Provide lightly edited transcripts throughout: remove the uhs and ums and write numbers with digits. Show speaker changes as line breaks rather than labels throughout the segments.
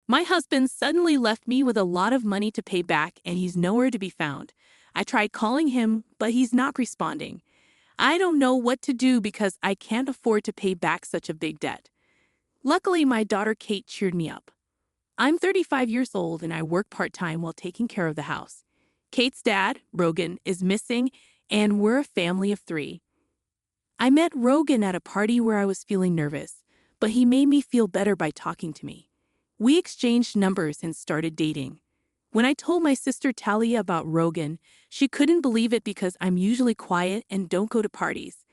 My husband suddenly left me with a lot of money to pay back and he's nowhere to be found. I tried calling him, but he's not responding. I don't know what to do because I can't afford to pay back such a big debt. Luckily, my daughter Kate cheered me up. I'm 35 years old and I work part-time while taking care of the house. Kate's dad, Rogan, is missing and we're a family of 3. I met Rogan at a party where I was feeling nervous, but he made me feel better by talking to me. We exchanged numbers and started dating. When I told my sister Talia about Rogan, she couldn't believe it because I'm usually quiet and don't go to parties.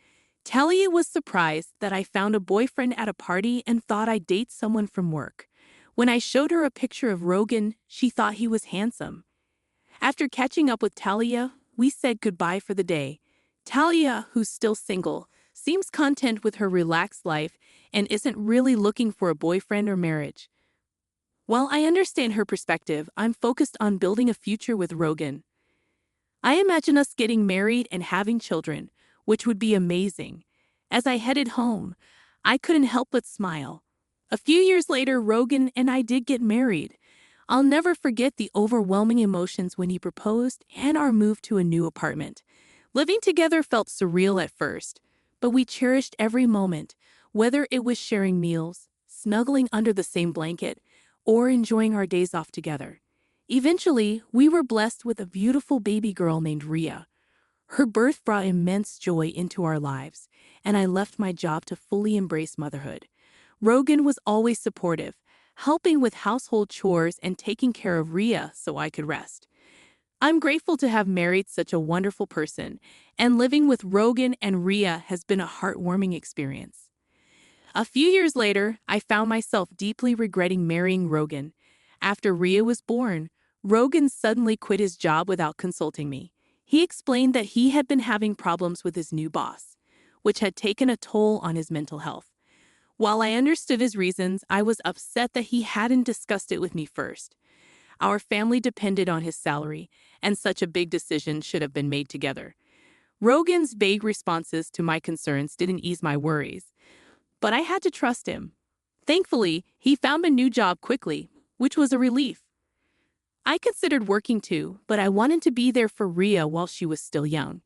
Talia was surprised that I found a boyfriend at a party and thought I'd date someone from work. When I showed her a picture of Rogan, she thought he was handsome. After catching up with Talia, we said goodbye for the day. Talia, who's still single, seems content with her relaxed life and isn't really looking for a boyfriend or marriage. While I understand her perspective, I'm focused on building a future with Rogan. I imagine us getting married and having children, which would be amazing. As I headed home, I couldn't help but smile. A few years later, Rogan and I did get married. I'll never forget the overwhelming emotions when he proposed and our move to a new apartment. Living together felt surreal at first, but we cherished every moment, whether it was sharing meals, snuggling under the same blanket, or enjoying our days off together. Eventually, we were blessed with a beautiful baby girl named Rhea. Her birth brought immense joy into our lives, and I left my job to fully embrace motherhood. Rogan was always supportive, helping with household chores and taking care of Rhea so I could rest. I'm grateful to have married such a wonderful person, and living with Rogan and Rhea has been a heartwarming experience. A few years later, I found myself deeply regretting marrying Rogan. After Rhea was born, Rogan suddenly quit his job without consulting me. He explained that he had been having problems with his new boss, which had taken a toll on his mental health. While I understood his reasons, I was upset that he hadn't discussed it with me first. Our family depended on his salary, and such a big decision should have been made together. Rogan's vague responses to my concerns didn't ease my worries, but I had to trust him. Thankfully, he found a new job quickly, which was a relief. I considered working too, but I wanted to be there for Rhea while she was still young.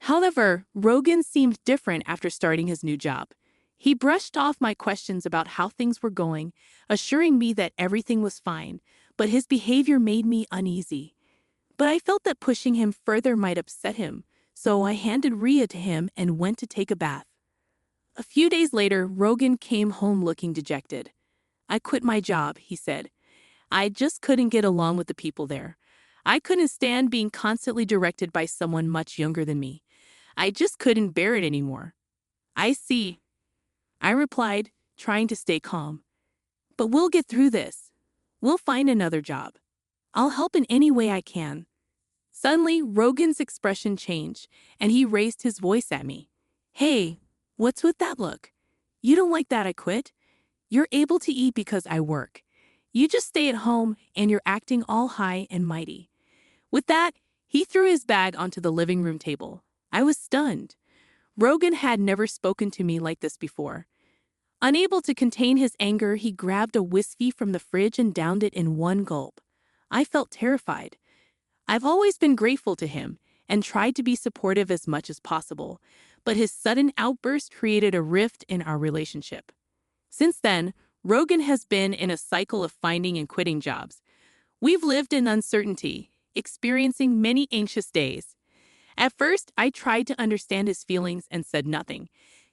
However, Rogan seemed different after starting his new job. He brushed off my questions about how things were going, assuring me that everything was fine, but his behavior made me uneasy. But I felt that pushing him further might upset him, so I handed Rhea to him and went to take a bath. A few days later, Rogan came home looking dejected. I quit my job, he said. I just couldn't get along with the people there. I couldn't stand being constantly directed by someone much younger than me. I just couldn't bear it anymore. I see, I replied, trying to stay calm. But we'll get through this. We'll find another job. I'll help in any way I can. Suddenly, Rogan's expression changed, and he raised his voice at me. Hey, what's with that look? You don't like that I quit? You're able to eat because I work. You just stay at home, and you're acting all high and mighty. With that, he threw his bag onto the living room table. I was stunned. Rogan had never spoken to me like this before. Unable to contain his anger, he grabbed a whiskey from the fridge and downed it in one gulp. I felt terrified. I've always been grateful to him and tried to be supportive as much as possible, but his sudden outburst created a rift in our relationship. Since then, Rogan has been in a cycle of finding and quitting jobs. We've lived in uncertainty, experiencing many anxious days. At first, I tried to understand his feelings and said nothing.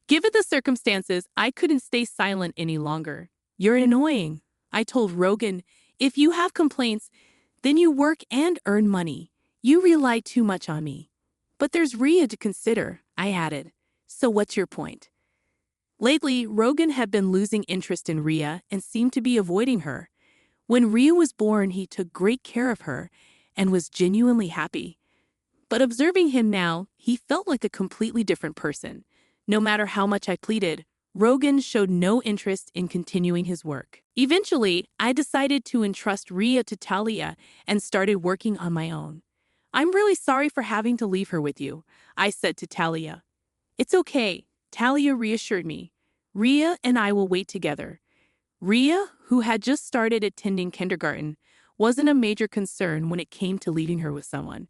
Given the circumstances, I couldn't stay silent any longer. You're annoying, I told Rogan. If you have complaints, then you work and earn money. You rely too much on me. But there's Rhea to consider, I added. So what's your point? Lately, Rogan had been losing interest in Rhea and seemed to be avoiding her. When Rhea was born, he took great care of her and was genuinely happy. But observing him now, he felt like a completely different person. No matter how much I pleaded, Rogan showed no interest in continuing his work. Eventually, I decided to entrust Rhea to Talia and started working on my own. I'm really sorry for having to leave her with you, I said to Talia. It's okay, Talia reassured me. Rhea and I will wait together. Rhea, who had just started attending kindergarten, wasn't a major concern when it came to leaving her with someone.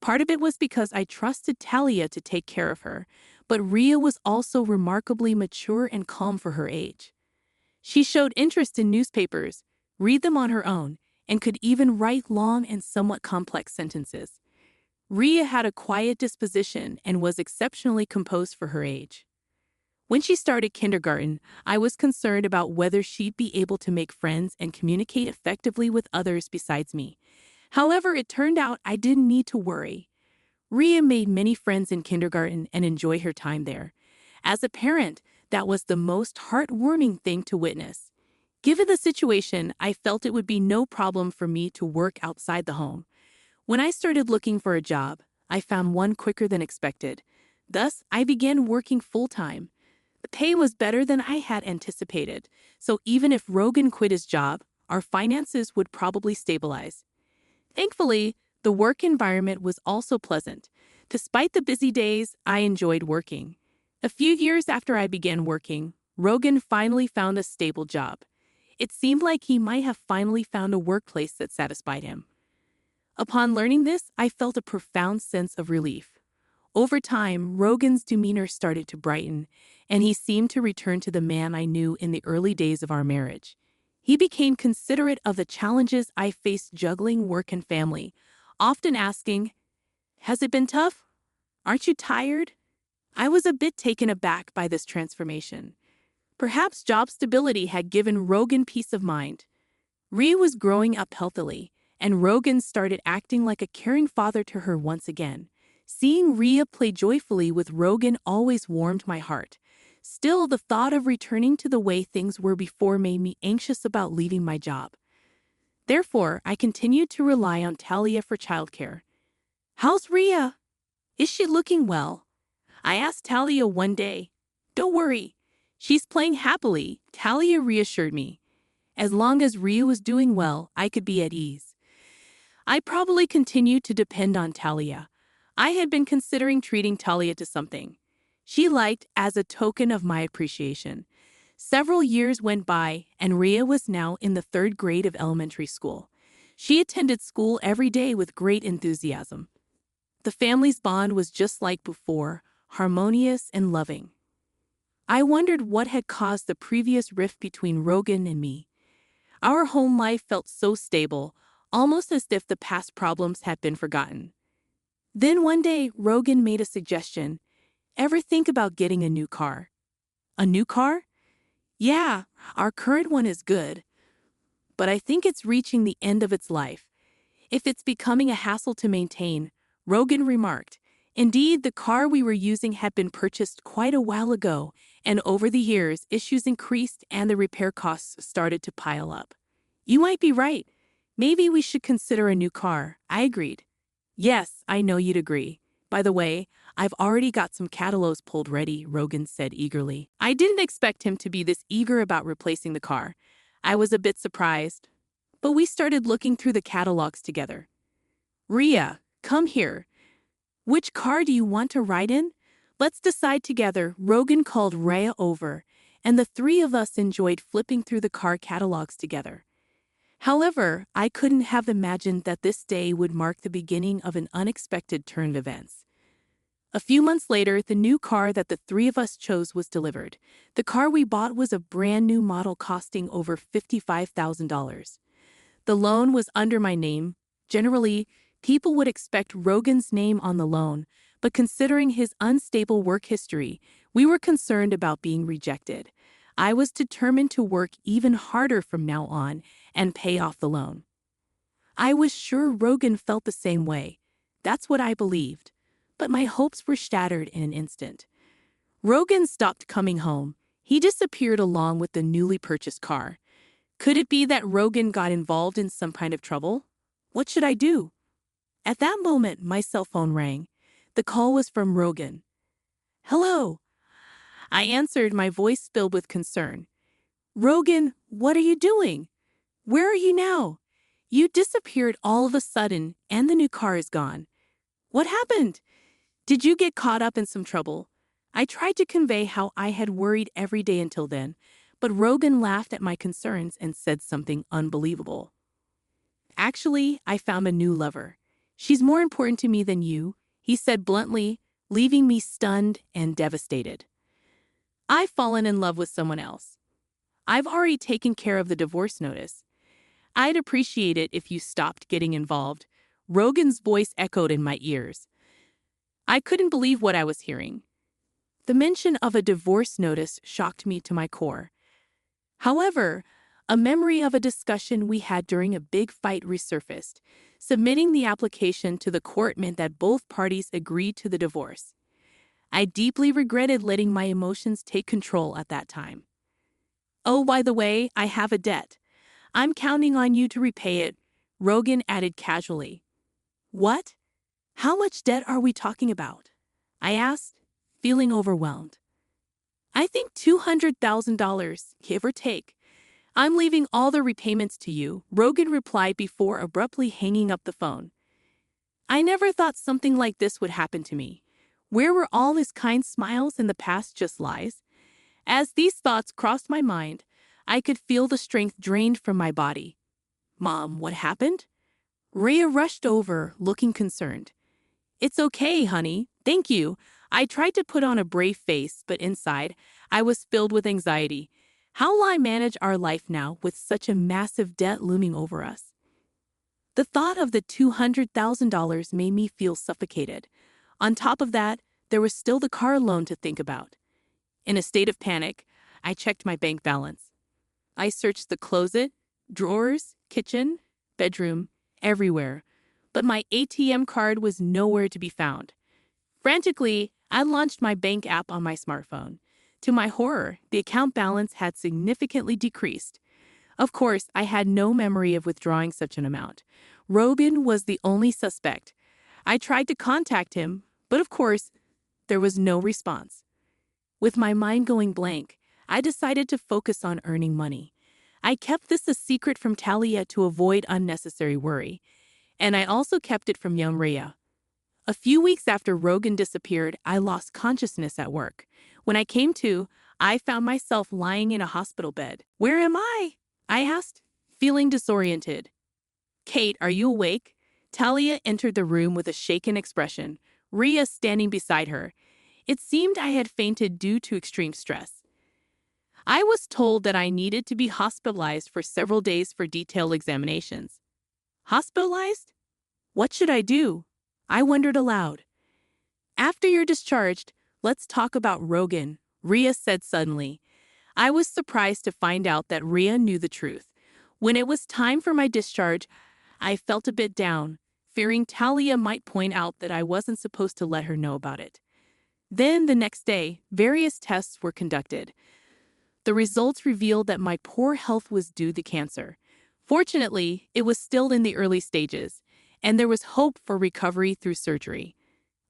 Part of it was because I trusted Talia to take care of her, but Rhea was also remarkably mature and calm for her age. She showed interest in newspapers, read them on her own, and could even write long and somewhat complex sentences. Rhea had a quiet disposition and was exceptionally composed for her age. When she started kindergarten, I was concerned about whether she'd be able to make friends and communicate effectively with others besides me. However, it turned out I didn't need to worry. Rhea made many friends in kindergarten and enjoyed her time there. As a parent, that was the most heartwarming thing to witness. Given the situation, I felt it would be no problem for me to work outside the home. When I started looking for a job, I found one quicker than expected. Thus, I began working full-time. The pay was better than I had anticipated, so even if Rogan quit his job, our finances would probably stabilize. Thankfully, the work environment was also pleasant. Despite the busy days, I enjoyed working. A few years after I began working, Rogan finally found a stable job. It seemed like he might have finally found a workplace that satisfied him. Upon learning this, I felt a profound sense of relief. Over time, Rogan's demeanor started to brighten, and he seemed to return to the man I knew in the early days of our marriage. He became considerate of the challenges I faced juggling work and family, often asking, "Has it been tough? Aren't you tired?" I was a bit taken aback by this transformation. Perhaps job stability had given Rogan peace of mind. Rhea was growing up healthily, and Rogan started acting like a caring father to her once again. Seeing Rhea play joyfully with Rogan always warmed my heart. Still, the thought of returning to the way things were before made me anxious about leaving my job. Therefore, I continued to rely on Talia for childcare. "How's Rhea? Is she looking well?" I asked Talia one day. "Don't worry. She's playing happily," Talia reassured me. As long as Rhea was doing well, I could be at ease. I probably continued to depend on Talia. I had been considering treating Talia to something she liked as a token of my appreciation. Several years went by, and Rhea was now in the 3rd grade of elementary school. She attended school every day with great enthusiasm. The family's bond was just like before, harmonious and loving. I wondered what had caused the previous rift between Rogan and me. Our home life felt so stable, almost as if the past problems had been forgotten. Then one day, Rogan made a suggestion. "Ever think about getting a new car?" "A new car?" "Yeah, our current one is good, but I think it's reaching the end of its life. If it's becoming a hassle to maintain," Rogan remarked. Indeed, the car we were using had been purchased quite a while ago, and over the years, issues increased and the repair costs started to pile up. "You might be right. Maybe we should consider a new car," I agreed. "Yes, I know you'd agree. By the way, I've already got some catalogs pulled ready," Rogan said eagerly. I didn't expect him to be this eager about replacing the car. I was a bit surprised, but we started looking through the catalogs together. "Rhea, come here. Which car do you want to ride in? Let's decide together." Rogan called Rhea over, and the 3 of us enjoyed flipping through the car catalogs together. However, I couldn't have imagined that this day would mark the beginning of an unexpected turn of events. A few months later, the new car that the 3 of us chose was delivered. The car we bought was a brand new model costing over $55,000. The loan was under my name. Generally, people would expect Rogan's name on the loan, but considering his unstable work history, we were concerned about being rejected. I was determined to work even harder from now on and pay off the loan. I was sure Rogan felt the same way. That's what I believed. But my hopes were shattered in an instant. Rogan stopped coming home. He disappeared along with the newly purchased car. Could it be that Rogan got involved in some kind of trouble? What should I do? At that moment, my cell phone rang. The call was from Rogan. "Hello." I answered, my voice filled with concern. "Rogan, what are you doing? Where are you now? You disappeared all of a sudden, and the new car is gone. What happened? Did you get caught up in some trouble?" I tried to convey how I had worried every day until then, But Rogan laughed at my concerns and said something unbelievable. Actually, I found a new lover. She's more important to me than you, he said bluntly, leaving me stunned and devastated. I've fallen in love with someone else. I've already taken care of the divorce notice. I'd appreciate it if you stopped getting involved. Rogan's voice echoed in my ears. I couldn't believe what I was hearing. The mention of a divorce notice shocked me to my core. However, a memory of a discussion we had during a big fight resurfaced. Submitting the application to the court meant that both parties agreed to the divorce. I deeply regretted letting my emotions take control at that time. Oh, by the way, I have a debt. I'm counting on you to repay it, Rogan added casually. What? How much debt are we talking about? I asked, feeling overwhelmed. I think $200,000, give or take. I'm leaving all the repayments to you, Rogan replied before abruptly hanging up the phone. I never thought something like this would happen to me. Where were all his kind smiles and the past just lies? As these thoughts crossed my mind, I could feel the strength drained from my body. Mom, what happened? Rhea rushed over, looking concerned. It's okay, honey. Thank you. I tried to put on a brave face, but inside, I was filled with anxiety. How will I manage our life now with such a massive debt looming over us? The thought of the $200,000 made me feel suffocated. On top of that, there was still the car loan to think about. In a state of panic, I checked my bank balance. I searched the closet, drawers, kitchen, bedroom, everywhere, but my ATM card was nowhere to be found. Frantically, I launched my bank app on my smartphone. To my horror, the account balance had significantly decreased. Of course, I had no memory of withdrawing such an amount. Rogan was the only suspect. I tried to contact him, but of course, there was no response. With my mind going blank, I decided to focus on earning money. I kept this a secret from Talia to avoid unnecessary worry, and I also kept it from young Rhea. A few weeks after Rogan disappeared, I lost consciousness at work. When I came to, I found myself lying in a hospital bed. Where am I? I asked, feeling disoriented. Kate, are you awake? Talia entered the room with a shaken expression, Rhea standing beside her. It seemed I had fainted due to extreme stress. I was told that I needed to be hospitalized for several days for detailed examinations. Hospitalized? What should I do? I wondered aloud. After you're discharged, let's talk about Rogan, Rhea said suddenly. I was surprised to find out that Rhea knew the truth. When it was time for my discharge, I felt a bit down, fearing Talia might point out that I wasn't supposed to let her know about it. Then, the next day, various tests were conducted. The results revealed that my poor health was due to cancer. Fortunately, it was still in the early stages, and there was hope for recovery through surgery.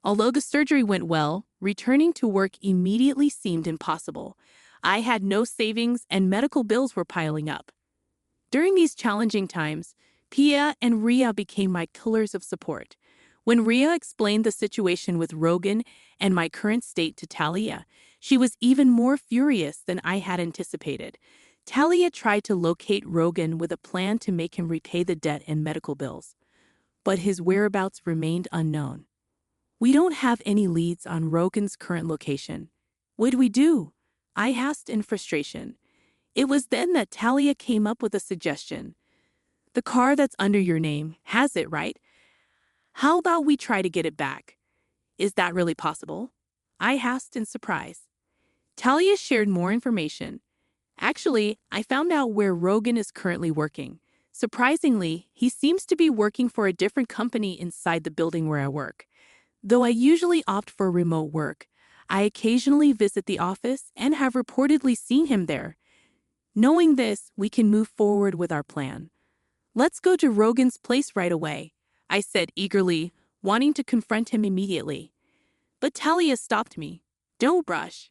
Although the surgery went well, returning to work immediately seemed impossible. I had no savings and medical bills were piling up. During these challenging times, Pia and Rhea became my pillars of support. When Rhea explained the situation with Rogan and my current state to Talia, she was even more furious than I had anticipated. Talia tried to locate Rogan with a plan to make him repay the debt and medical bills, but his whereabouts remained unknown. We don't have any leads on Rogan's current location. What do we do? I asked in frustration. It was then that Talia came up with a suggestion. The car that's under your name has it, right? How about we try to get it back? Is that really possible? I asked in surprise. Talia shared more information. Actually, I found out where Rogan is currently working. Surprisingly, he seems to be working for a different company inside the building where I work. Though I usually opt for remote work, I occasionally visit the office and have reportedly seen him there. Knowing this, we can move forward with our plan. Let's go to Rogan's place right away, I said eagerly, wanting to confront him immediately. But Talia stopped me. Don't rush.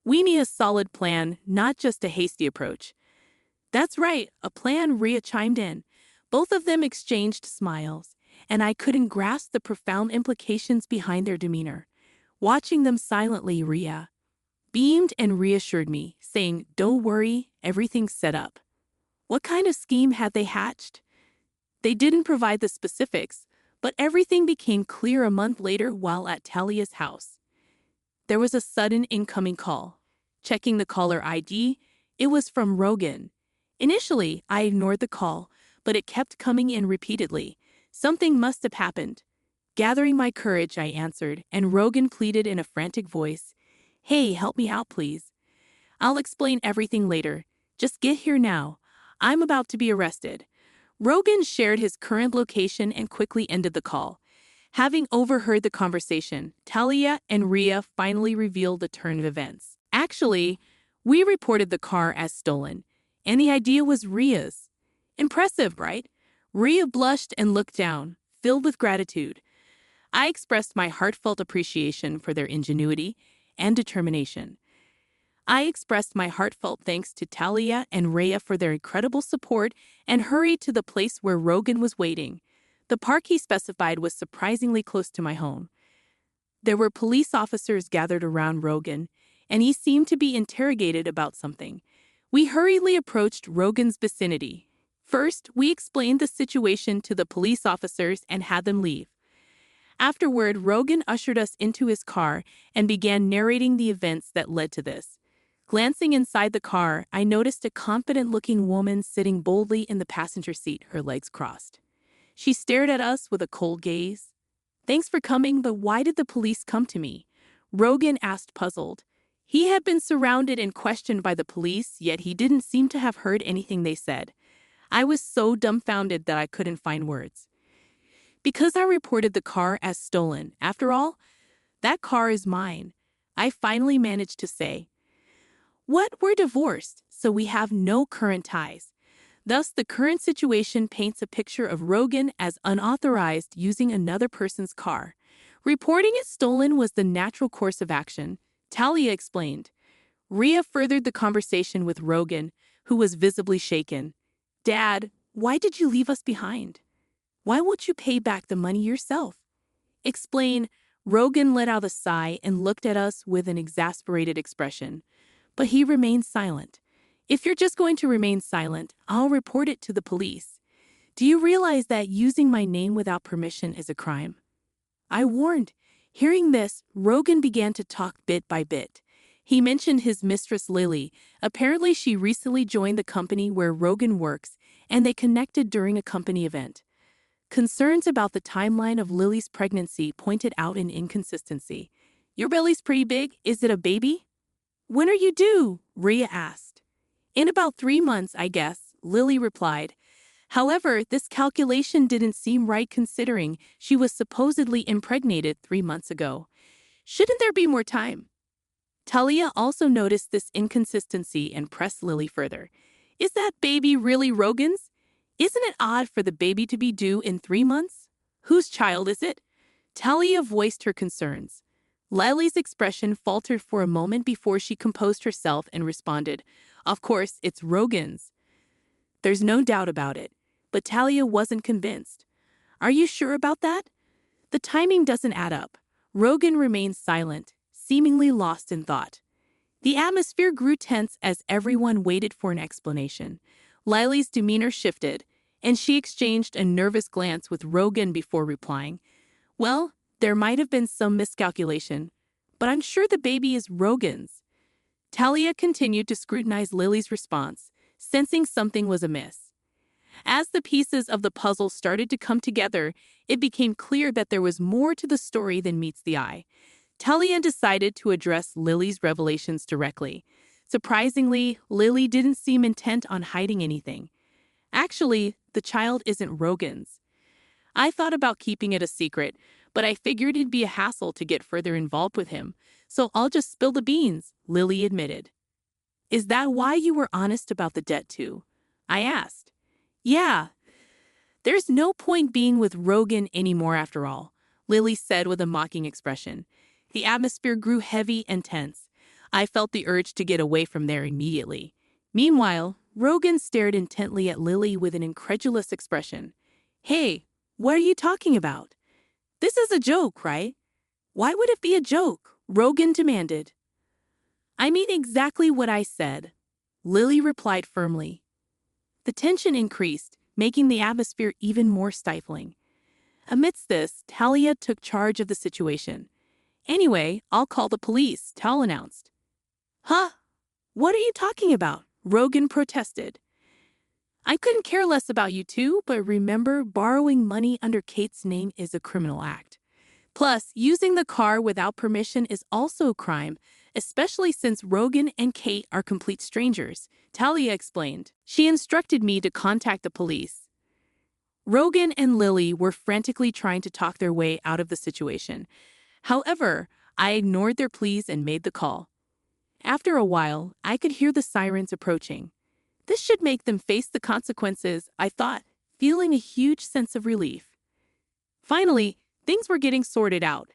We need a solid plan, not just a hasty approach. That's right, a plan, Rhea chimed in. Both of them exchanged smiles, and I couldn't grasp the profound implications behind their demeanor. Watching them silently, Rhea. beamed and reassured me, saying, "Don't worry, everything's set up." What kind of scheme had they hatched? They didn't provide the specifics, but everything became clear a month later while at Talia's house. There was a sudden incoming call. Checking the caller ID, it was from Rogan. Initially, I ignored the call, but it kept coming in repeatedly. Something must have happened. Gathering my courage, I answered, and Rogan pleaded in a frantic voice, "Hey, help me out, please. I'll explain everything later. Just get here now. I'm about to be arrested." Rogan shared his current location and quickly ended the call. Having overheard the conversation, Talia and Rhea finally revealed the turn of events. Actually, we reported the car as stolen, and the idea was Rhea's. Impressive, right? Rhea blushed and looked down, filled with gratitude. I expressed my heartfelt appreciation for their ingenuity and determination. I expressed my heartfelt thanks to Talia and Rhea for their incredible support and hurried to the place where Rogan was waiting. The park he specified was surprisingly close to my home. There were police officers gathered around Rogan, and he seemed to be interrogated about something. We hurriedly approached Rogan's vicinity. First, we explained the situation to the police officers and had them leave. Afterward, Rogan ushered us into his car and began narrating the events that led to this. Glancing inside the car, I noticed a confident-looking woman sitting boldly in the passenger seat, her legs crossed. She stared at us with a cold gaze. "Thanks for coming, but why did the police come to me?" Rogan asked, puzzled. He had been surrounded and questioned by the police, yet he didn't seem to have heard anything they said. I was so dumbfounded that I couldn't find words. "Because I reported the car as stolen. After all, that car is mine," I finally managed to say. "What? We're divorced, so we have no current ties." Thus, the current situation paints a picture of Rogan as unauthorized using another person's car. Reporting it stolen was the natural course of action, Talia explained. Rhea furthered the conversation with Rogan, who was visibly shaken. "Dad, why did you leave us behind? Why won't you pay back the money yourself?" "Explain." Rogan let out a sigh and looked at us with an exasperated expression. But he remained silent. "If you're just going to remain silent, I'll report it to the police. Do you realize that using my name without permission is a crime?" I warned. Hearing this, Rogan began to talk bit by bit. He mentioned his mistress Lily. Apparently, she recently joined the company where Rogan works, and they connected during a company event. Concerns about the timeline of Lily's pregnancy pointed out an inconsistency. "Your belly's pretty big. Is it a baby?" "When are you due?" Rhea asked. "In about 3 months, I guess," Lily replied. However, this calculation didn't seem right considering she was supposedly impregnated 3 months ago. Shouldn't there be more time? Talia also noticed this inconsistency and pressed Lily further. "Is that baby really Rogan's? Isn't it odd for the baby to be due in 3 months? Whose child is it?" Talia voiced her concerns. Lily's expression faltered for a moment before she composed herself and responded, "Of course, it's Rogan's. There's no doubt about it." But Talia wasn't convinced. "Are you sure about that?" "The timing doesn't add up." Rogan remained silent, seemingly lost in thought. The atmosphere grew tense as everyone waited for an explanation. Lily's demeanor shifted, and she exchanged a nervous glance with Rogan before replying. "Well, there might have been some miscalculation, but I'm sure the baby is Rogan's." Talia continued to scrutinize Lily's response, sensing something was amiss. As the pieces of the puzzle started to come together, it became clear that there was more to the story than meets the eye. Talia decided to address Lily's revelations directly. Surprisingly, Lily didn't seem intent on hiding anything. "Actually, the child isn't Rogan's. I thought about keeping it a secret, but I figured it'd be a hassle to get further involved with him, so I'll just spill the beans," Lily admitted. "Is that why you were honest about the debt too?" I asked. "Yeah. There's no point being with Rogan anymore after all," Lily said with a mocking expression. The atmosphere grew heavy and tense. I felt the urge to get away from there immediately. Meanwhile, Rogan stared intently at Lily with an incredulous expression. "Hey, what are you talking about? This is a joke, right?" "Why would it be a joke?" Rogan demanded. I mean exactly what I said, Lily replied firmly. The tension increased, making the atmosphere even more stifling. Amidst this, Talia took charge of the situation. Anyway, I'll call the police, Tal announced. Huh? What are you talking about? Rogan protested. I couldn't care less about you two, but remember, borrowing money under Kate's name is a criminal act. Plus, using the car without permission is also a crime, especially since Rogan and Kate are complete strangers, Talia explained. She instructed me to contact the police. Rogan and Lily were frantically trying to talk their way out of the situation. However, I ignored their pleas and made the call. After a while, I could hear the sirens approaching. This should make them face the consequences, I thought, feeling a huge sense of relief. Finally, things were getting sorted out.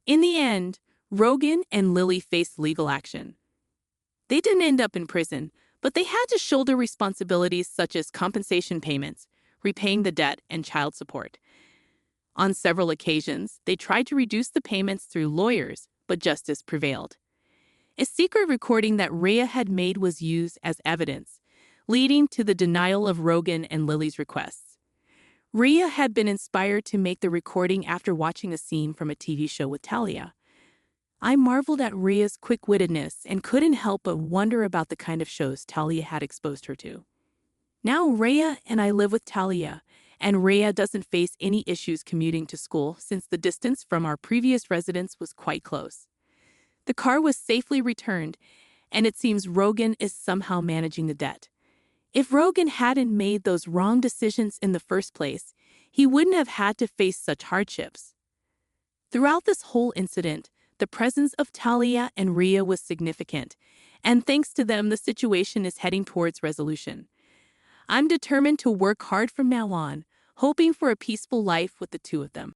In the end, Rogan and Lily faced legal action. They didn't end up in prison, but they had to shoulder responsibilities such as compensation payments, repaying the debt, and child support. On several occasions, they tried to reduce the payments through lawyers, but justice prevailed. A secret recording that Rhea had made was used as evidence, leading to the denial of Rogan and Lily's requests. Rhea had been inspired to make the recording after watching a scene from a TV show with Talia. I marveled at Rhea's quick-wittedness and couldn't help but wonder about the kind of shows Talia had exposed her to. Now Rhea and I live with Talia, and Rhea doesn't face any issues commuting to school since the distance from our previous residence was quite close. The car was safely returned, and it seems Rogan is somehow managing the debt. If Rogan hadn't made those wrong decisions in the first place, he wouldn't have had to face such hardships. Throughout this whole incident, the presence of Talia and Rhea was significant, and thanks to them, the situation is heading towards resolution. I'm determined to work hard from now on, hoping for a peaceful life with the two of them.